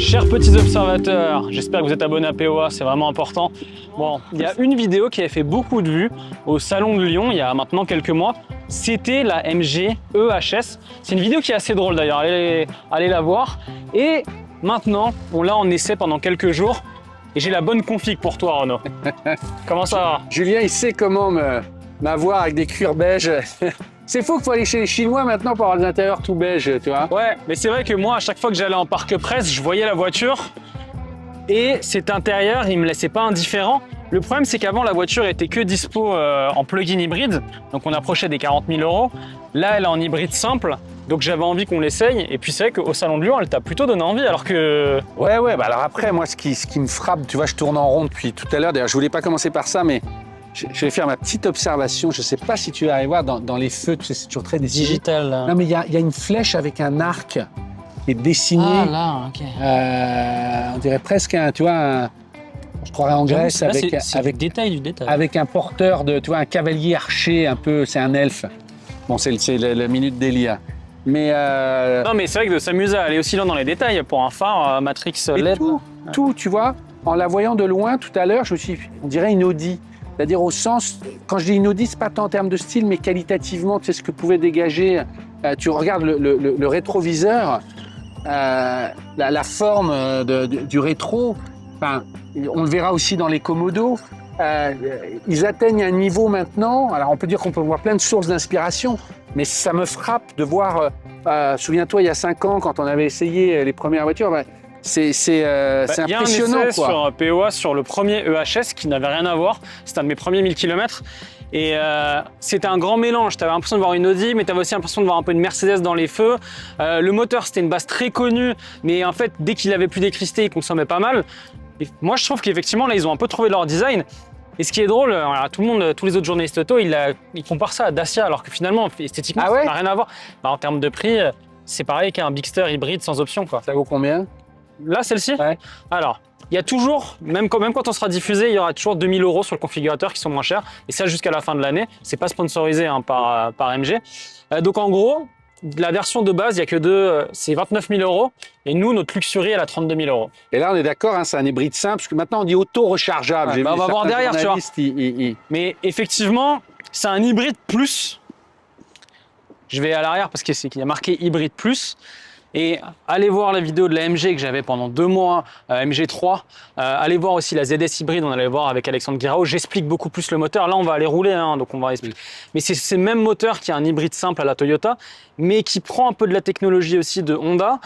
Chers petits observateurs, j'espère que vous êtes abonnés à POA, c'est vraiment important. Bon, il y a une vidéo qui avait fait beaucoup de vues au Salon de Lyon il y a maintenant quelques mois. C'était la MG EHS. C'est une vidéo qui est assez drôle d'ailleurs, allez la voir. Et maintenant, on l'a en essai pendant quelques jours. Et j'ai la bonne config pour toi, Renaud. Comment ça va? Julien, il sait comment m'avoir avec des cuirs beiges. C'est faux qu'il faut aller chez les Chinois maintenant pour avoir des intérieurs tout beige, tu vois. Ouais, mais c'est vrai que moi, à chaque fois que j'allais en parc presse, je voyais la voiture et cet intérieur, il me laissait pas indifférent. Le problème, c'est qu'avant, la voiture était que dispo en plug-in hybride, donc on approchait des 40 000 €. Là, elle est en hybride simple, donc j'avais envie qu'on l'essaye. Et puis c'est vrai qu'au Salon de Lyon, elle t'a plutôt donné envie, alors que... Ouais, bah alors après, moi, ce qui me frappe, tu vois, je tourne en rond depuis tout à l'heure. D'ailleurs, je voulais pas commencer par ça, mais je vais faire ma petite observation. Je sais pas si tu vas aller voir dans les feux, tu sais, c'est toujours très dessiné. Digital. Non, mais il y a une flèche avec un arc qui est dessiné. Ah là, ok. On dirait presque je croirais en Grèce, Là, avec c'est du détail du détail. avec un porteur de, tu vois, un cavalier archer un peu, c'est un elfe. Bon, c'est la minute d'Elia. Mais Non, mais c'est vrai que de s'amuser à aller aussi loin dans les détails pour un phare Matrix LED. tout, tu vois, en la voyant de loin tout à l'heure, on dirait une Audi. C'est-à-dire au sens, quand je dis une Audi, c'est pas tant en termes de style, mais qualitativement, tu sais ce que pouvait dégager. Tu regardes le rétroviseur, la forme du rétro. Enfin, on le verra aussi dans les Komodo. Ils atteignent un niveau maintenant. Alors, on peut dire qu'on peut voir plein de sources d'inspiration, mais ça me frappe de voir. Souviens-toi, il y a 5 ans, quand on avait essayé les premières voitures. C'est impressionnant. Il y a un essai sur POA sur le premier EHS qui n'avait rien à voir. C'était un de mes premiers 1000 km. Et c'était un grand mélange. Tu avais l'impression de voir une Audi, mais tu avais aussi l'impression de voir un peu une Mercedes dans les feux. Le moteur, c'était une base très connue, mais en fait, dès qu'il avait plus d'électricité, il consommait pas mal. Et moi, je trouve qu'effectivement, là, ils ont un peu trouvé leur design. Et ce qui est drôle, alors, tous les autres journalistes auto, ils comparent ça à Dacia, alors que finalement, esthétiquement, ça n'a rien à voir. En termes de prix, c'est pareil qu'un Bigster hybride sans option, quoi. Ça vaut combien? Là, celle-ci? Ouais. Alors, il y a toujours, même quand on sera diffusé, il y aura toujours 2000 € sur le configurateur qui sont moins chers. Et ça, jusqu'à la fin de l'année. C'est pas sponsorisé par MG. Donc, en gros, la version de base, il n'y a que deux, c'est 29 000 €. Et nous, notre Luxury, elle a 32 000 €. Et là, on est d'accord, hein, c'est un hybride simple, parce que maintenant, on dit auto-rechargeable. Ouais, on va voir derrière, tu vois. Mais effectivement, c'est un hybride plus. Je vais à l'arrière parce qu'il y a marqué hybride plus. Et allez voir la vidéo de la MG que j'avais pendant 2 mois, MG3. Allez voir aussi la ZS hybride, on allait voir avec Alexandre Guirao. J'explique beaucoup plus le moteur. Là, on va aller rouler, hein, donc on va expliquer. Mais c'est le même moteur qui est un hybride simple à la Toyota, mais qui prend un peu de la technologie aussi de Honda,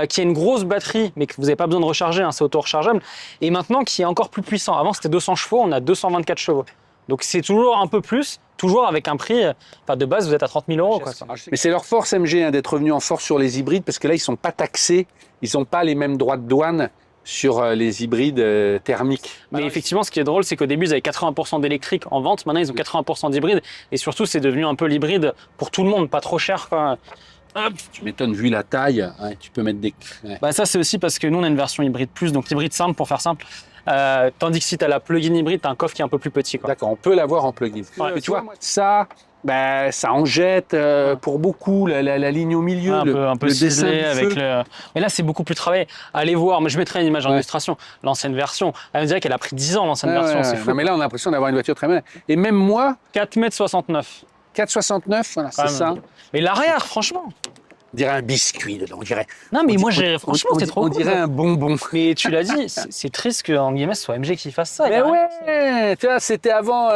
qui a une grosse batterie, mais que vous n'avez pas besoin de recharger, hein, c'est auto-rechargeable. Et maintenant, qui est encore plus puissant. Avant, c'était 200 chevaux, on a 224 chevaux. Donc c'est toujours un peu plus, toujours avec un prix, de base vous êtes à 30 000 €. Quoi. Mais c'est leur force MG hein, d'être revenu en force sur les hybrides, parce que là ils sont pas taxés, ils n'ont pas les mêmes droits de douane sur les hybrides thermiques. Mais effectivement, ce qui est drôle, c'est qu'au début ils avaient 80% d'électrique en vente, maintenant ils ont 80% d'hybride, et surtout c'est devenu un peu l'hybride pour tout le monde, pas trop cher, quoi. Hop. Tu m'étonnes, vu la taille, ouais, tu peux mettre des... Ouais. Ça c'est aussi parce que nous on a une version hybride plus, donc hybride simple pour faire simple. Tandis que si tu as la plug-in hybride, tu as un coffre qui est un peu plus petit. D'accord, on peut l'avoir en plug-in. Ouais, mais tu vois, ça en jette pour beaucoup, la ligne au milieu, un peu le dessin ciselé du avec feu. le... Mais là, c'est beaucoup plus travaillé. Allez voir, mais je mettrai une image en illustration. L'ancienne version, elle me dirait qu'elle a pris 10 ans, l'ancienne version, c'est fou. Non, mais là, on a l'impression d'avoir une voiture très belle. Et même moi... 4,69 m. 4,69, voilà, c'est ça. Mais l'arrière, franchement... On dirait un biscuit dedans, on dirait. Non, mais moi, franchement, c'est trop cool. On dirait un bonbon. Mais tu l'as dit, c'est triste qu'en guillemets, ce soit MG qui fasse ça. Mais ouais, tu vois, c'était avant.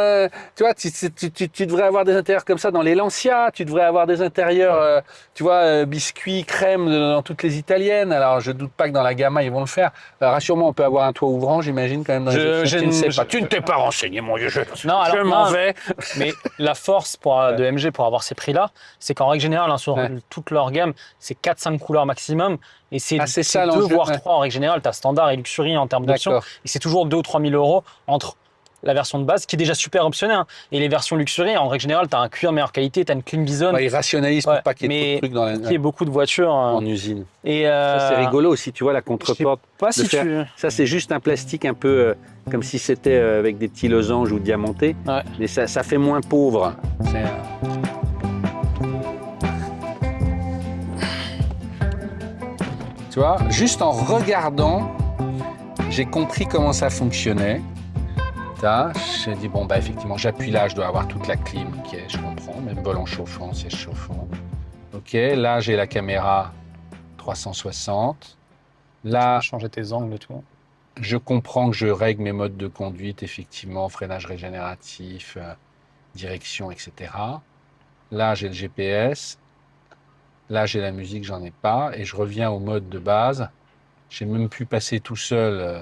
Tu vois, tu devrais avoir des intérieurs comme ça dans les Lancia, tu devrais avoir des intérieurs, tu vois, biscuits, crème dans toutes les italiennes. Alors, je doute pas que dans la Gamma, ils vont le faire. Rassure-moi, on peut avoir un toit ouvrant, j'imagine, quand même. Dans tu ne sais pas. Tu ne t'es pas renseigné, mon Dieu. Je m'en vais. Mais la force de MG pour avoir ces prix-là, c'est qu'en règle générale, hein, sur toute leur gamme, c'est 4-5 couleurs maximum. Et c'est 2 voire 3 en règle générale. Tu as standard et luxury en termes d'options. Et c'est toujours 2 ou 3 000 € entre la version de base, qui est déjà super optionnée, hein, et les versions luxury. En règle générale, tu as un cuir meilleure qualité, tu as une clean bison. Ils rationalisent pour pas qu'il y ait trop de trucs dans la... Il y a beaucoup de voitures en usine. Et ça, c'est rigolo aussi, tu vois, la contreporte. Pas si Ça, c'est juste un plastique un peu comme si c'était avec des petits losanges ou diamantés. Ouais. Mais ça fait moins pauvre. Tu vois, juste en regardant, j'ai compris comment ça fonctionnait. J'ai dit, bon, bah, effectivement, j'appuie là, je dois avoir toute la clim. Ok, je comprends, même volant chauffant, siège chauffant. Ok, là, j'ai la caméra 360. Là, changer tes angles et tout. je comprends que je règle mes modes de conduite, effectivement, freinage régénératif, direction, etc. Là, j'ai le GPS. Là, j'ai la musique, j'en ai pas. Et je reviens au mode de base. J'ai même pu passer tout seul.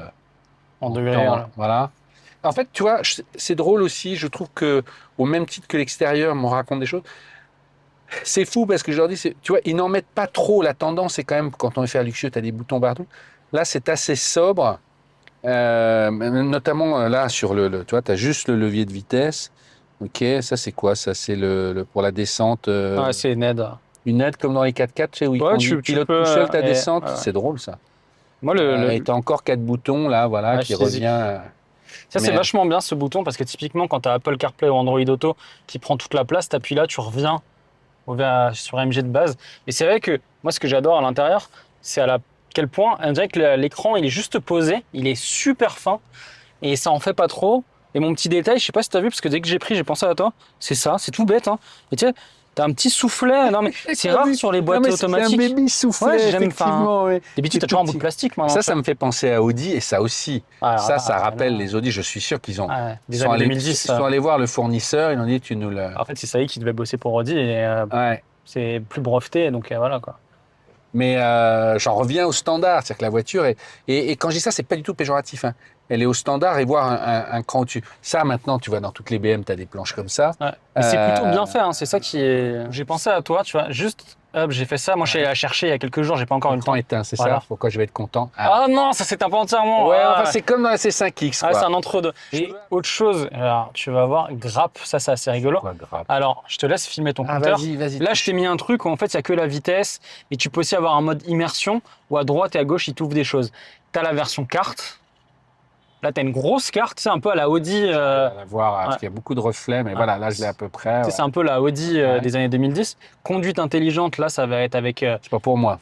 En degré. Voilà. En fait, tu vois, c'est drôle aussi. Je trouve que, au même titre que l'extérieur me raconte des choses, c'est fou parce que je leur dis, tu vois, ils n'en mettent pas trop. La tendance, c'est quand même, quand on est fait luxueux, tu as des boutons partout. Là, c'est assez sobre. Notamment là, tu vois, tu as juste le levier de vitesse. Ok, ça, c'est quoi? Ça, c'est pour la descente. C'est une aide. Une aide comme dans les 4x4, tu sais, où tu pilotes tout seul ta descente. C'est drôle, ça. Moi, et tu as encore 4 boutons, là, voilà, qui revient. Ça, c'est vachement bien, ce bouton, parce que typiquement, quand tu as Apple CarPlay ou Android Auto qui prend toute la place, tu appuies là, tu reviens sur AMG de base. Et c'est vrai que moi, ce que j'adore à l'intérieur, c'est quel point, on dirait que l'écran, il est juste posé, il est super fin, et ça en fait pas trop. Et mon petit détail, je sais pas si tu as vu, parce que dès que j'ai pris, j'ai pensé à toi, c'est ça, c'est tout bête. Hein. Et tu sais, t'as un petit soufflet. Non, mais c'est rare sur les boîtes automatiques. C'est un baby soufflet, ouais, effectivement. Ouais. D'habitude, t'as toujours un bout de plastique maintenant. Ça me fait penser à Audi, et ça aussi. Ça rappelle les Audi. Je suis sûr qu'ils ont. Des années 2010. Ils sont allés voir le fournisseur, ils ont dit, tu nous le. En fait, c'est ça qui devait bosser pour Audi, et c'est plus breveté, donc voilà, quoi. Mais j'en reviens au standard, c'est-à-dire que la voiture et quand je dis ça, c'est pas du tout péjoratif. Hein. Elle est au standard et voir un cran au-dessus. Ça, maintenant, tu vois, dans toutes les BM, tu as des planches comme ça. Ouais. Mais c'est plutôt bien fait, hein. C'est ça qui est. J'ai pensé à toi, tu vois, juste. Hop, j'ai fait ça. Moi, je suis allé la chercher il y a quelques jours, j'ai pas encore eu le temps. Éteint, c'est ça. Pourquoi je vais être content. Ah non, ça s'éteint pas entièrement. Ouais, enfin, c'est comme dans la C5X. Quoi. C'est un entre-deux. Et autre chose, alors, tu vas voir, grappe, ça, c'est assez rigolo. Quoi, grappe ? Alors, je te laisse filmer ton compteur. Vas-y. Là, je t'ai mis un truc où en fait, il n'y a que la vitesse. Et tu peux aussi avoir un mode immersion où à droite et à gauche, il t'ouvre des choses. Tu as la version carte. Là, tu as une grosse carte, c'est un peu à la Audi. À la voir, parce qu'il y a beaucoup de reflets, mais voilà, là, je l'ai à peu près. C'est un peu la Audi des années 2010. Conduite intelligente, là, ça va être avec. C'est pas pour moi.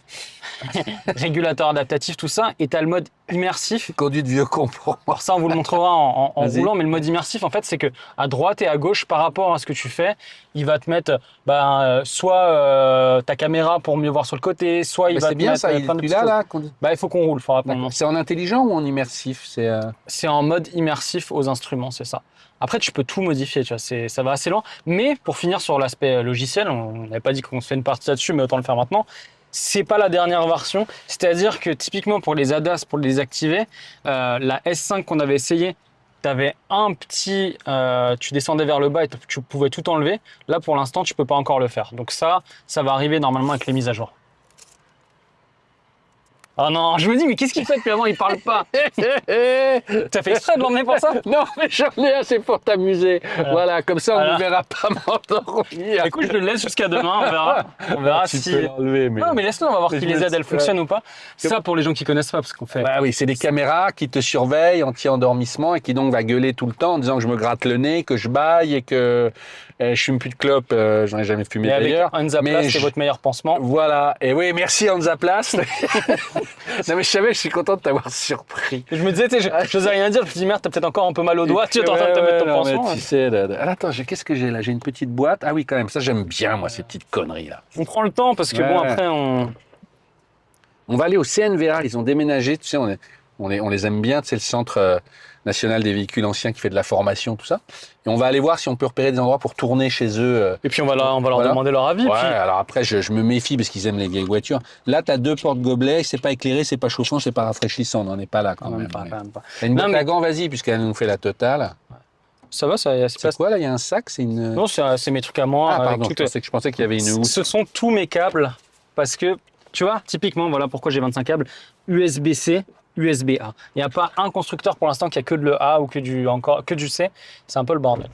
Régulateur adaptatif, tout ça. Et tu as le mode immersif. Conduite vieux con pour moi. Ça, on vous le montrera en roulant, mais le mode immersif, en fait, c'est que à droite et à gauche, par rapport à ce que tu fais, il va te mettre soit ta caméra pour mieux voir sur le côté, soit il va te bien, mettre ça, plein de petites choses. Il faut qu'on roule. C'est en intelligent ou en immersif? C'est en mode immersif aux instruments, c'est ça. Après, tu peux tout modifier, tu vois, ça va assez loin. Mais pour finir sur l'aspect logiciel, on n'avait pas dit qu'on se fait une partie là-dessus, mais autant le faire maintenant. C'est pas la dernière version. C'est-à-dire que typiquement pour les ADAS, pour les désactiver, la S5 qu'on avait essayé, tu avais un petit... tu descendais vers le bas et tu pouvais tout enlever. Là, pour l'instant, tu peux pas encore le faire. Donc ça va arriver normalement avec les mises à jour. Oh non, je me dis, mais qu'est-ce qu'il fait depuis avant, il parle pas. T'as fait exprès de l'emmener pour ça? Non, mais j'en ai assez pour t'amuser. Voilà, comme ça, on ne verra pas m'endormir. Écoute, je le laisse jusqu'à demain, on verra tu si... peux l'enlever, mais... Non, mais laisse-le, on va voir si les aides, elles fonctionnent ou pas. Ça, pour les gens qui connaissent pas, parce qu'on fait... Bah oui, c'est des caméras qui te surveillent anti-endormissement et qui donc va gueuler tout le temps en disant que je me gratte le nez, que je baille et que je fume plus de clope. J'en ai jamais fumé d'ailleurs. Hansaplast, c'est votre meilleur pansement. Voilà. Et oui, merci Hansaplast. Non mais je suis content de t'avoir surpris. Je me disais, je n'osais rien dire, je me dis merde, t'as peut-être encore un peu mal au doigt, tu es en train de te mettre ton pansement. Tu sais, attends, qu'est-ce que j'ai là? J'ai une petite boîte. Ah oui, quand même, ça j'aime bien moi, ces petites conneries là. On prend le temps parce que bon, après on va aller au CNVA, ils ont déménagé, tu sais, on les aime bien, c'est le centre national des véhicules anciens qui fait de la formation, tout ça. Et on va aller voir si on peut repérer des endroits pour tourner chez eux. Et puis on va leur demander leur avis. Ouais, puis... alors après, je me méfie parce qu'ils aiment les vieilles voitures. Là, tu as 2 portes-gobelets, c'est pas éclairé, c'est pas chauffant, c'est pas rafraîchissant. On n'en est pas là quand même. Pas. T'as une boîte à gants, vas-y, puisqu'elle nous fait la totale. Ça va, c'est quoi là? Il y a un sac? C'est une... Non, c'est mes trucs à moi. Ah, pardon, je pensais qu'il y avait une housse. Ce sont tous mes câbles parce que, tu vois, typiquement, voilà pourquoi j'ai 25 câbles USB-C, USB-A. Il n'y a pas un constructeur pour l'instant qui a que de le A ou que du C. C'est un peu le bordel.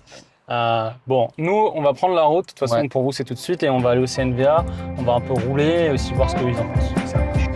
Bon, nous, on va prendre la route. De toute façon, pour vous, c'est tout de suite. Et on va aller au CNVA. On va un peu rouler et aussi voir ce qu'ils en pensent. Ça marche.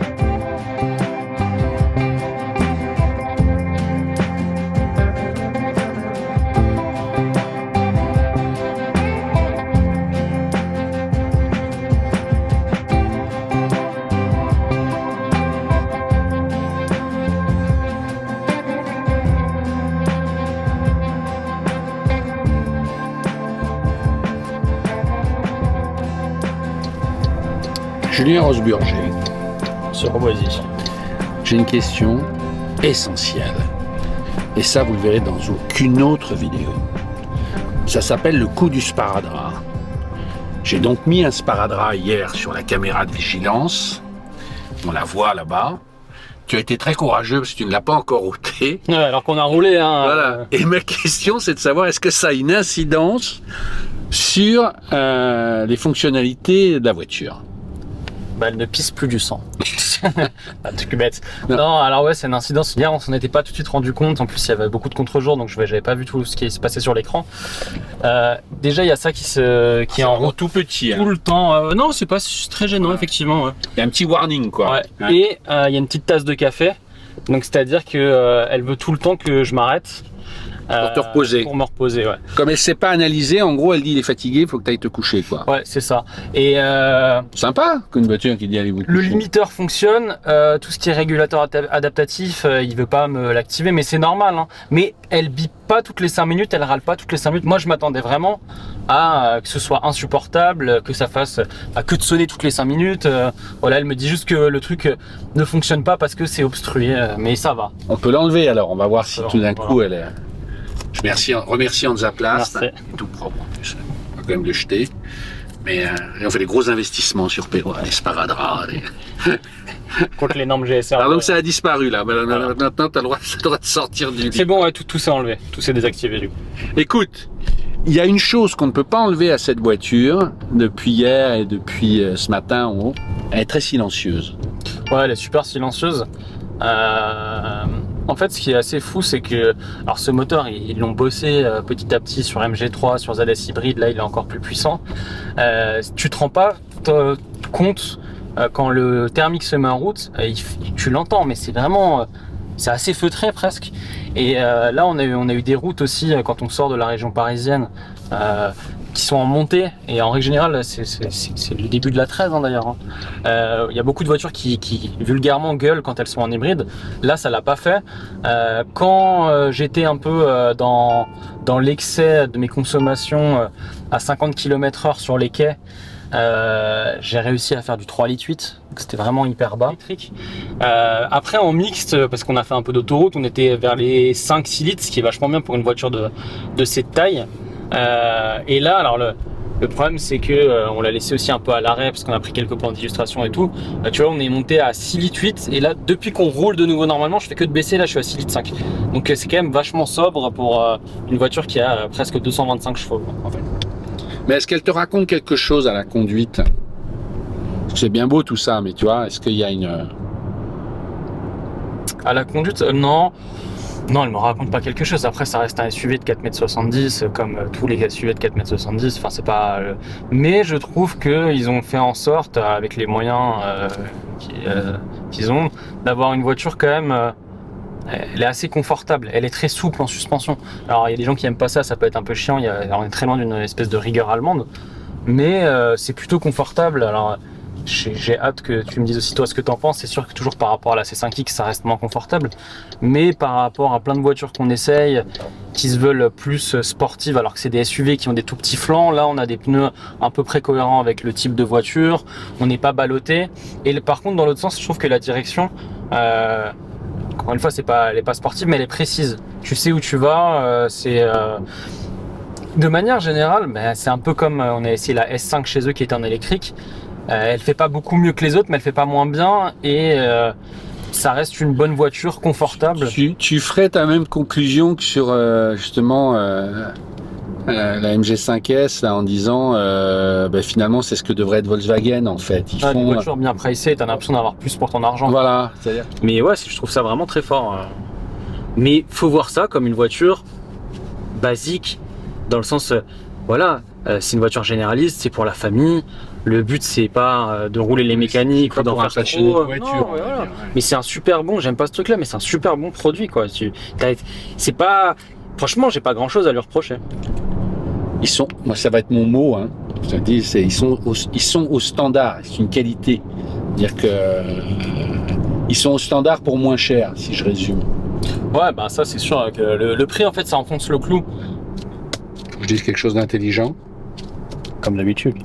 Julien Rosburger. Sur Boisy. J'ai une question essentielle. Et ça, vous le verrez dans aucune autre vidéo. Ça s'appelle le coup du sparadrap. J'ai donc mis un sparadrap hier sur la caméra de vigilance. On la voit là-bas. Tu as été très courageux parce que tu ne l'as pas encore ôté. Ouais, alors qu'on a roulé. Hein, Voilà. Et ma question, c'est de savoir est-ce que ça a une incidence sur les fonctionnalités de la voiture. Bah, elle ne pisse plus du sang. Un truc bête. Non, alors ouais, c'est une incidence. Hier, on s'en était pas tout de suite rendu compte. En plus, il y avait beaucoup de contre-jours, donc j'avais pas vu tout ce qui se passait sur l'écran. Déjà, il y a ça qui est en route tout petit. tout le temps. Non, c'est pas très gênant, effectivement. Ouais. Il y a un petit warning, quoi. Ouais. Ouais. Et il y a une petite tasse de café. Donc, c'est-à-dire que elle veut tout le temps que je m'arrête. Pour te reposer. Pour me reposer, ouais. Comme elle ne sait pas analyser, en gros, elle dit il est fatigué, il faut que tu ailles te coucher, quoi. Ouais, c'est ça. Et Sympa qu'une voiture qui dit allez vous coucher. le limiteur fonctionne, tout ce qui est régulateur adaptatif, il veut pas me l'activer, mais c'est normal. Hein. Mais elle bip pas toutes les 5 minutes, elle râle pas toutes les 5 minutes. Moi, je m'attendais vraiment à que ce soit insupportable, que ça fasse que de sonner toutes les 5 minutes. Voilà, elle me dit juste que le truc ne fonctionne pas parce que c'est obstrué, mais ça va. On peut l'enlever alors, on va voir si Alors, tout d'un voilà. coup elle est. Je remercie Hansaplast, Merci. tout propre en plus. On va quand même le jeter. Mais on fait des gros investissements sur Péro, les sparadraps. Contre les normes GSR. Alors donc ça a disparu là, Voilà. maintenant tu as le droit de sortir du lit. C'est bon, ouais, tout s'est enlevé, tout s'est désactivé du coup. Écoute, il y a une chose qu'on ne peut pas enlever à cette voiture, depuis hier et depuis ce matin en haut, elle est très silencieuse. Ouais, elle est super silencieuse. En fait, ce qui est assez fou, c'est que alors ce moteur, ils l'ont bossé petit à petit sur MG3, sur ZS hybride. Là, il est encore plus puissant. Tu te rends pas compte quand le thermique se met en route, tu l'entends, mais c'est vraiment, c'est assez feutré presque. Et là, on a eu des routes aussi quand on sort de la région parisienne. Qui sont en montée, et en règle générale c'est le début de la 13 hein, d'ailleurs. Hein. Y a beaucoup de voitures qui vulgairement gueulent quand elles sont en hybride. Là ça l'a pas fait. Quand j'étais un peu dans l'excès de mes consommations à 50 km/h sur les quais, j'ai réussi à faire du 3,8 litres, donc c'était vraiment hyper bas. Après en mixte, parce qu'on a fait un peu d'autoroute, on était vers les 5-6 litres, ce qui est vachement bien pour une voiture de cette taille. Et là, alors le problème c'est que on l'a laissé aussi un peu à l'arrêt parce qu'on a pris quelques plans d'illustration et tout. Tu vois, on est monté à 6 litres 8 et là, depuis qu'on roule de nouveau normalement, je fais que de baisser. Là, je suis à 6 litres 5. Donc c'est quand même vachement sobre pour une voiture qui a presque 225 chevaux en fait. Mais est-ce qu'elle te raconte quelque chose à la conduite? Parce que c'est bien beau tout ça, mais tu vois, est-ce qu'il y a une... À la conduite, non. Non, elle me raconte pas quelque chose. Après, ça reste un SUV de 4,70 m comme tous les SUV de 4,70 m. Enfin, c'est pas. Mais je trouve qu'ils ont fait en sorte, avec les moyens qu'ils ont, d'avoir une voiture quand même. Elle est assez confortable. Elle est très souple en suspension. Alors, il y a des gens qui aiment pas ça. Ça peut être un peu chiant. On est très loin d'une espèce de rigueur allemande. Mais c'est plutôt confortable. Alors. J'ai hâte que tu me dises aussi toi ce que tu en penses. C'est sûr que toujours par rapport à la C5X ça reste moins confortable, mais par rapport à plein de voitures qu'on essaye qui se veulent plus sportives alors que c'est des SUV qui ont des tout petits flancs, là on a des pneus à peu près cohérents avec le type de voiture, on n'est pas ballotté. Et par contre dans l'autre sens je trouve que la direction encore une fois elle est pas sportive mais elle est précise, tu sais où tu vas. De manière générale c'est un peu comme on a essayé la S5 chez eux qui était en électrique. Elle fait pas beaucoup mieux que les autres, mais elle fait pas moins bien et ça reste une bonne voiture confortable. Tu ferais ta même conclusion que sur justement la MG5S là, en disant finalement c'est ce que devrait être Volkswagen en fait. Ils Une font voiture bien pricée, t'as l'impression d'avoir plus pour ton argent. voilà, c'est-à-dire. Mais ouais, je trouve ça vraiment très fort. Mais faut voir ça comme une voiture basique, dans le sens, c'est une voiture généraliste, c'est pour la famille. Le but c'est pas de rouler les mécaniques ou d'en faire passionné de trop. voiture. Non, voilà. Mais c'est un super bon, j'aime pas ce truc là, mais c'est un super bon produit quoi. C'est pas, franchement, j'ai pas grand chose à lui reprocher. Moi ça va être mon mot, hein. Je te dis, ils sont au standard, c'est une qualité. C'est-à-dire que ils sont au standard pour moins cher, si je résume. Ouais, bah ça c'est sûr que le prix en fait ça enfonce le clou. Je dis quelque chose d'intelligent. Comme d'habitude.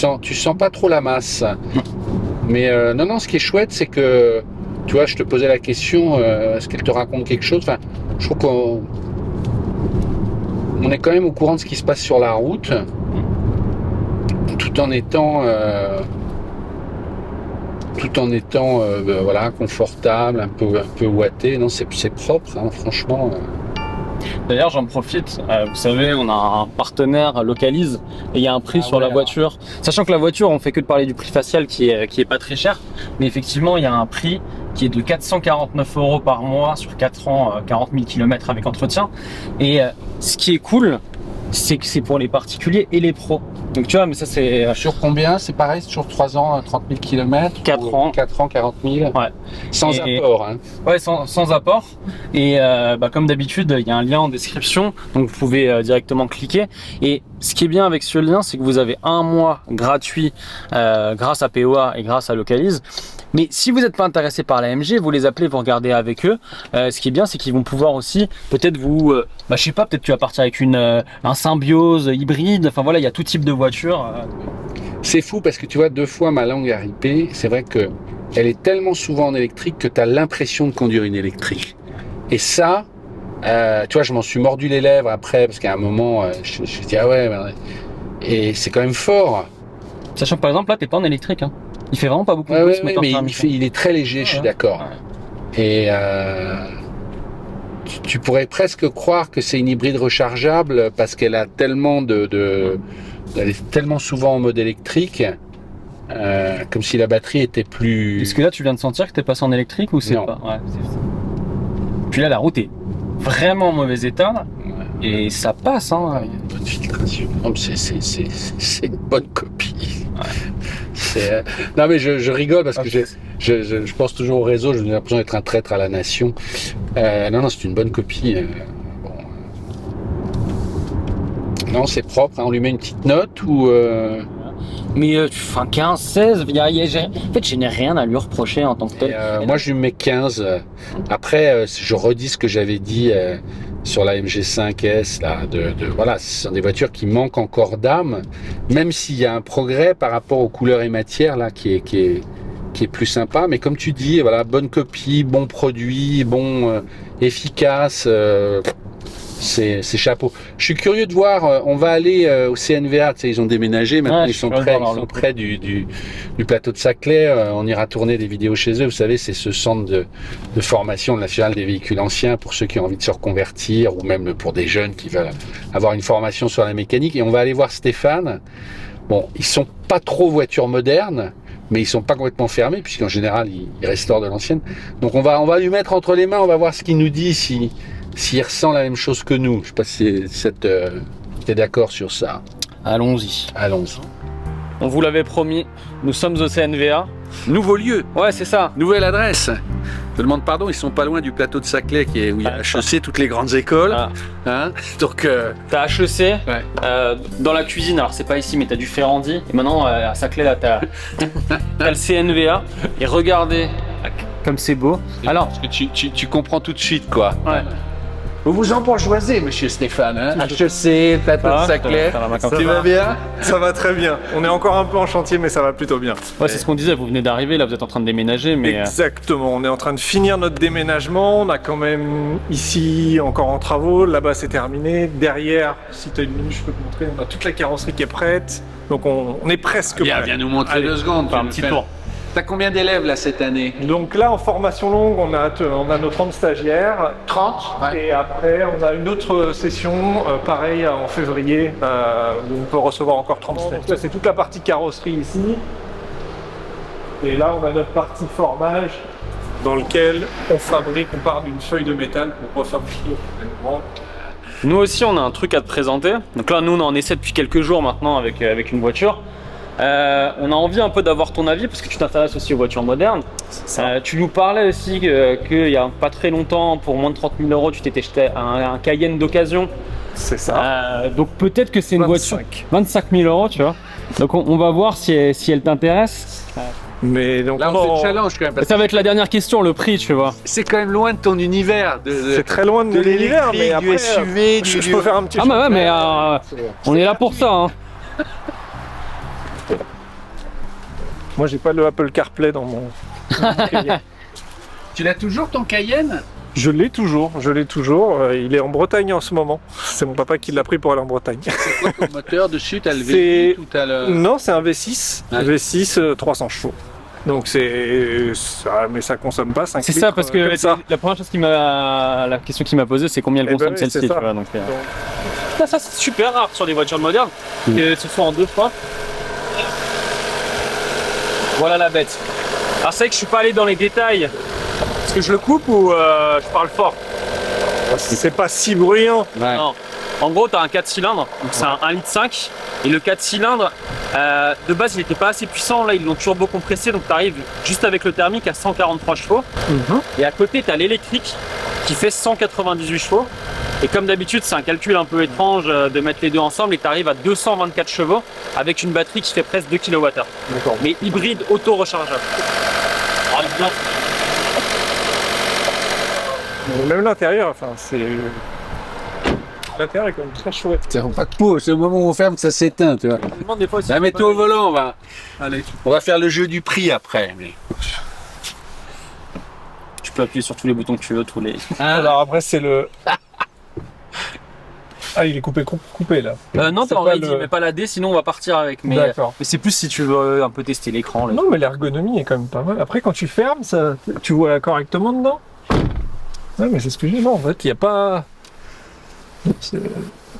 sens pas trop la masse. Mais non, ce qui est chouette, c'est que, tu vois, je te posais la question, est-ce qu'elle te raconte quelque chose? Enfin, je trouve qu'on est quand même au courant de ce qui se passe sur la route, tout en étant voilà, confortable, un peu ouaté. Non, c'est propre, hein, franchement. D'ailleurs, j'en profite. Vous savez, on a un partenaire Localise et il y a un prix sur la voiture. Sachant que la voiture, on fait que de parler du prix facial qui est pas très cher, mais effectivement, il y a un prix qui est de 449 € par mois sur 4 ans, 40 000 km avec entretien. Et ce qui est cool, c'est que c'est pour les particuliers et les pros. Donc tu vois, mais ça c'est... Sur combien? C'est pareil, c'est sur 3 ans, 30 000 km? 4 ans. 4 ans, 40 000? Ouais. Sans apport, hein. Ouais, sans apport. Et comme d'habitude, il y a un lien en description, donc vous pouvez directement cliquer. Et ce qui est bien avec ce lien, c'est que vous avez un mois gratuit grâce à POA et grâce à Localise. Mais si vous n'êtes pas intéressé par la MG, vous les appelez, vous regardez avec eux. Ce qui est bien, c'est qu'ils vont pouvoir aussi, peut-être vous, je sais pas, peut-être tu vas partir avec un Symbiose hybride. Enfin voilà, il y a tout type de voiture. C'est fou parce que tu vois, 2 fois ma langue a ripé. C'est vrai que elle est tellement souvent en électrique que tu as l'impression de conduire une électrique. Et ça, tu vois, je m'en suis mordu les lèvres après parce qu'à un moment, je me suis dit ah ouais, et c'est quand même fort. Sachant que par exemple là, t'es pas en électrique, hein. Il fait vraiment pas beaucoup de ce moteur thermique. Mais il est très léger, je suis d'accord. Ouais. Et tu pourrais presque croire que c'est une hybride rechargeable parce qu'elle a tellement elle est tellement souvent en mode électrique, comme si la batterie était plus... Est-ce que là tu viens de sentir que t'es passé en électrique ou c'est pas? Ouais, puis là la route est vraiment en mauvais état et ça passe, hein. Il y a une bonne filtration. C'est une bonne copie. Ouais. Non mais je rigole parce que je pense toujours au réseau, j'ai l'impression d'être un traître à la nation. Non, c'est une bonne copie. Bon. Non, c'est propre, hein. On lui met une petite note ou... Mais 15, 16, en fait je n'ai rien à lui reprocher en tant que tel. Moi je lui mets 15. Après, je redis ce que j'avais dit sur la MG5S, là, voilà, ce sont des voitures qui manquent encore d'âme, même s'il y a un progrès par rapport aux couleurs et matières là, qui est plus sympa. Mais comme tu dis, voilà, bonne copie, bon produit, efficace. C'est chapeau. Je suis curieux de voir, on va aller au CNVA, tu sais, ils ont déménagé, maintenant ils sont près du plateau de Saclay, on ira tourner des vidéos chez eux, vous savez, c'est ce centre de formation nationale des véhicules anciens pour ceux qui ont envie de se reconvertir ou même pour des jeunes qui veulent avoir une formation sur la mécanique, et on va aller voir Stéphane. Bon, ils sont pas trop voitures modernes, mais ils sont pas complètement fermés, puisqu'en général, ils restaurent de l'ancienne. Donc on va lui mettre entre les mains, on va voir ce qu'il nous dit, s'il ressent la même chose que nous. Je sais pas si tu es d'accord sur ça. Allons-y. Allons-y. On vous l'avait promis, nous sommes au CNVA. Nouveau lieu. Ouais, c'est ça. Nouvelle adresse. Je demande pardon, ils sont pas loin du plateau de Saclay où il y a HEC, toutes les grandes écoles. Ah. Hein, donc, t'as HEC dans la cuisine, alors c'est pas ici, mais t'as du Ferrandi. Et maintenant, à Saclay, là, t'as le CNVA. Et regardez comme c'est beau. Alors, parce que tu comprends tout de suite, quoi. Ouais. Vous vous en bourgeoisez, monsieur Stéphane, hein? HEC, plateau de Saclay. Ça va bien? Ça va très bien. On est encore un peu en chantier, mais ça va plutôt bien. Ouais, c'est ce qu'on disait, vous venez d'arriver, là vous êtes en train de déménager, mais... Exactement, on est en train de finir notre déménagement. On a quand même ici encore en travaux, là-bas c'est terminé. Derrière, si tu as une minute, je peux te montrer, on a toute la carrosserie qui est prête. Donc on est presque prêt. Viens nous montrer. Allez, 2 secondes. Un petit tour. T'as combien d'élèves là cette année? Donc là en formation longue on a nos 30 stagiaires. 30 ouais. Et après on a une autre session pareil en février où on peut recevoir encore 30 stagiaires. Là c'est toute la partie carrosserie ici. Et là on a notre partie formage dans lequel on part d'une feuille de métal pour refabriquer. Nous aussi on a un truc à te présenter. Donc là nous on est en essai depuis quelques jours maintenant avec une voiture. On a envie un peu d'avoir ton avis parce que tu t'intéresses aussi aux voitures modernes. Tu nous parlais aussi qu'il y a pas très longtemps, pour moins de 30 000 €, tu t'étais jeté un Cayenne d'occasion. C'est ça. Donc peut-être que c'est une voiture 25 000 €, tu vois. Donc on va voir si elle t'intéresse. Mais donc là on fait challenge quand même. Ça va être la dernière question, le prix, tu vois. C'est quand même loin de ton univers. C'est très loin de l'univers, mais après, du SUV, je peux faire un petit. Ah bah ouais, mais on est là pour ça. Hein. Moi, j'ai pas le Apple CarPlay dans mon Cayenne. Tu l'as toujours ton Cayenne? Je l'ai toujours. Il est en Bretagne en ce moment. C'est mon papa qui l'a pris pour aller en Bretagne. C'est quoi ton moteur dessus? T'as le C'est- V8 ou t'as le... Non, c'est un V6. Ouais. V6 300 chevaux. Donc c'est ça, mais ça consomme pas 5 C'est litres. ça, parce que comme ça. la première chose la question qu'il m'a posée, c'est combien elle Eh ben consomme oui, celle-ci. c'est ça. Tu vois, donc, ça c'est super rare sur les voitures modernes, que ce soit en 2 fois. Voilà la bête. Alors c'est vrai que je suis pas allé dans les détails. Est-ce que je le coupe ou je parle fort? C'est pas si bruyant. Ouais. Non. En gros, tu as un 4 cylindres, donc c'est un 1,5 litre. Et le 4 cylindres, de base, il n'était pas assez puissant. Là, ils l'ont turbo compressé, donc tu arrives juste avec le thermique à 143 chevaux. Et à côté, tu as l'électrique qui fait 198 chevaux. Et comme d'habitude, c'est un calcul un peu étrange de mettre les deux ensemble et tu arrives à 224 chevaux avec une batterie qui fait presque 2 kWh. D'accord. Mais hybride auto-rechargeable. Même l'intérieur, enfin c'est. L'intérieur est quand même très chouette. Ça vaut pas de peau, c'est au moment où on ferme que ça s'éteint, tu vois. Je me demande des fois si Là, mets-toi au volant, Allez. on va faire le jeu du prix après. Mais... Tu peux appuyer sur tous les boutons que tu veux, tous les. Alors après c'est le. Ah, il est coupé là. Non, C'est t'as pas dit, le- mais pas la D, sinon on va partir avec. Mais D'accord. c'est plus si tu veux un peu tester l'écran. là. Non, mais l'ergonomie est quand même pas mal. Après, quand tu fermes, ça, tu vois correctement dedans. Ouais, mais c'est ce que j'ai. Non, en fait, il n'y a pas.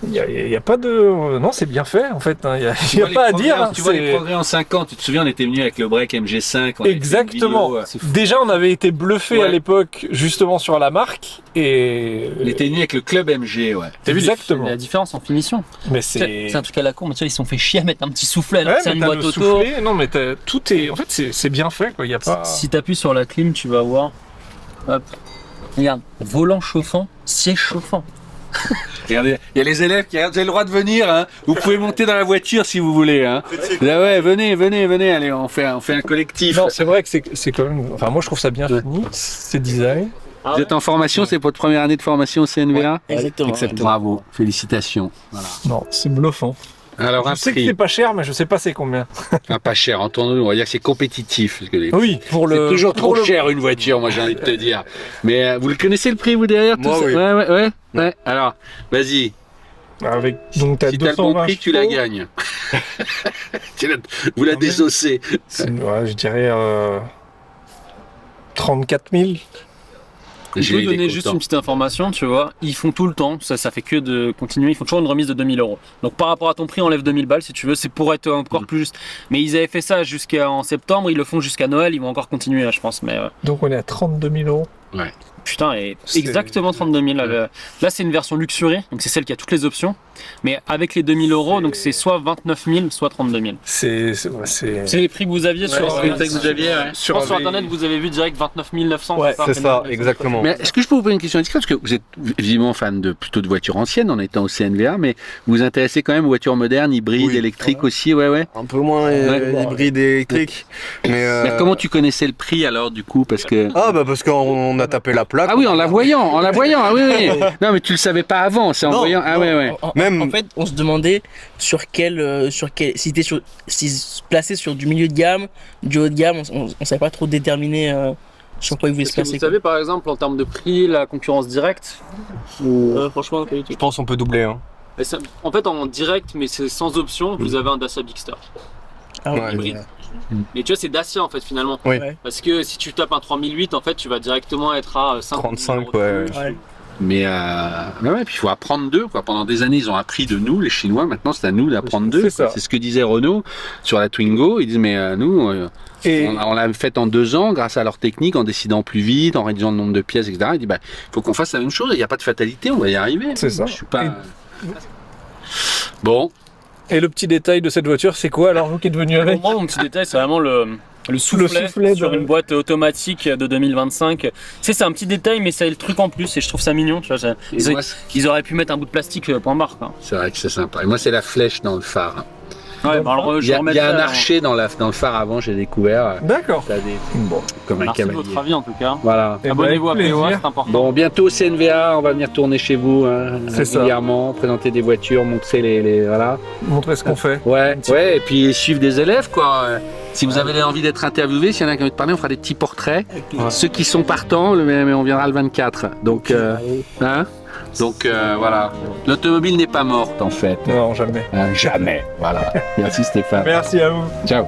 Il y a pas de. Non, c'est bien fait en fait. Il n'y a, y a pas à dire. Hein, Tu vois c'est- les progrès en 5 ans, tu te souviens, on était venu avec le break MG5. on avait fait une Exactement. vidéo, Déjà, on avait été bluffé Ouais. à l'époque justement sur la marque et. on était venu avec le club MG, ouais. T'as vu Exactement. la différence en finition? Mais C'est un truc à la con, mais tu vois, ils se sont fait chier à mettre un petit soufflet. Ouais, c'est mais une t'as boîte le auto. soufflet. Non, mais tout est. En fait, c'est bien fait quoi. Il y a pas. Si t'appuies sur la clim, tu vas voir. Hop. Regarde, volant chauffant, siège chauffant. Regardez, il y a les élèves qui regardent, vous avez le droit de venir, hein. Vous pouvez monter dans la voiture si vous voulez, hein. Ah ouais, venez, allez, on fait un collectif. Non, c'est vrai que c'est quand même. Enfin, moi, je trouve ça bien fini. C'est design. Vous êtes en formation, c'est votre première année de formation au CNVA? Exactement. Bravo, félicitations. Voilà. Non, c'est bluffant. Alors un Je sais que prix, c'est pas cher, mais je sais pas c'est combien. pas cher, entendons-nous, on va dire que c'est compétitif. Parce que Oui, pour le. c'est toujours pour trop le- cher une voiture, moi j'ai envie de te dire. Mais vous le connaissez le prix vous derrière tout Moi, ça oui. Ouais. Alors, vas-y, Avec donc t'as si t'as le bon 220 prix, tu la chevaux. gagnes. Vous la désossez. Ouais, je dirais 34 000. Je J'ai peux eu donner des juste contents. une petite information, tu vois. Ils font tout le temps, ça fait que de continuer. Ils font toujours une remise de 2000 €. Donc par rapport à ton prix, enlève 2000 balles si tu veux. C'est pour être encore plus juste. Mais ils avaient fait ça jusqu'en septembre. Ils le font jusqu'à Noël. Ils vont encore continuer, là, je pense. Mais Donc on est à 32 000 €. putain, et C'est- exactement 32 000. Là, c'est une version luxury. Donc c'est celle qui a toutes les options. Mais avec les 2000 €, donc c'est soit 29 000, soit 32 000. C'est. C'est les prix que vous aviez sur, c'est le prix que vous aviez, ouais. je pense sur internet, vous avez vu direct 29 900. Ouais, c'est ça, exactement. Mais est-ce que je peux vous poser une question indiscrète? Parce que vous êtes évidemment fan plutôt de voitures anciennes en étant au CNVA, mais vous vous intéressez quand même aux voitures modernes, hybrides, Oui. électriques aussi, ouais. Un peu moins Ouais. hybride et électrique. Mais Mais comment tu connaissais le prix alors du coup? Parce que. Ah bah parce qu'on a tapé la plaque. Ah oui, en la voyant, ah oui. Non, mais tu le savais pas avant, c'est en Non, voyant. Ah ouais. Même- En fait, on se demandait sur quel, si t'es si se placer sur du milieu de gamme, du haut de gamme, on savait pas trop déterminer sur quoi il voulait se Est-ce que placer. vous savez par exemple en termes de prix, la concurrence directe Franchement, pas du tout. Je pense qu'on peut doubler. Hein. Et en fait, en direct, mais c'est sans option, vous avez un Dacia Bigster. Ah, Ouais, hybride. Mais tu vois, c'est Dacia en fait finalement. Oui. Ouais. Parce que si tu tapes un 3008, en fait, tu vas directement être à 35, 50 000 ouais. €. Ouais. Mais puis il faut apprendre d'eux, quoi. Pendant des années, ils ont appris de nous, les Chinois. Maintenant, c'est à nous d'apprendre d'eux. C'est ça. quoi. C'est ce que disait Renault sur la Twingo. Ils disent, mais nous, Et on l'a fait en 2 ans grâce à leur technique, en décidant plus vite, en réduisant le nombre de pièces, etc. Il dit, faut qu'on fasse la même chose. Il n'y a pas de fatalité, on va y arriver. C'est ça. Je suis pas. Bon, Et le petit détail de cette voiture, c'est quoi alors vous qui êtes venu Pour avec? moi, mon petit détail, c'est vraiment le soufflet, soufflet sur de- une boîte automatique de 2025. Tu sais, c'est un petit détail, mais ça a le truc en plus et je trouve ça mignon. Tu vois, et ils, moi, ils auraient pu mettre un bout de plastique point barre. Quoi. c'est vrai que c'est sympa. Et moi, c'est la flèche dans le phare. Ouais, bah alors, Il je y a, vais il y a un remettre ça, archer dans le phare avant, j'ai découvert. D'accord. T'as des Bon. comme un Merci de cavalier. votre avis en tout cas. Voilà. Eh ben, Abonnez-vous à avec POA, plaisir. c'est important. Bon, bientôt au CNVA, on va venir tourner chez vous C'est ça. régulièrement, présenter des voitures, montrer les voilà. Montrez ce qu'on fait. Ouais, et puis suivre des élèves quoi. Si vous avez envie d'être interviewé, s'il y en a qui ont envie de parler, on fera des petits portraits. Ceux qui sont partants, mais on viendra le 24. Donc, voilà. L'automobile n'est pas morte en fait. Non, jamais. Jamais. Voilà. Merci Stéphane. Merci à vous. Ciao.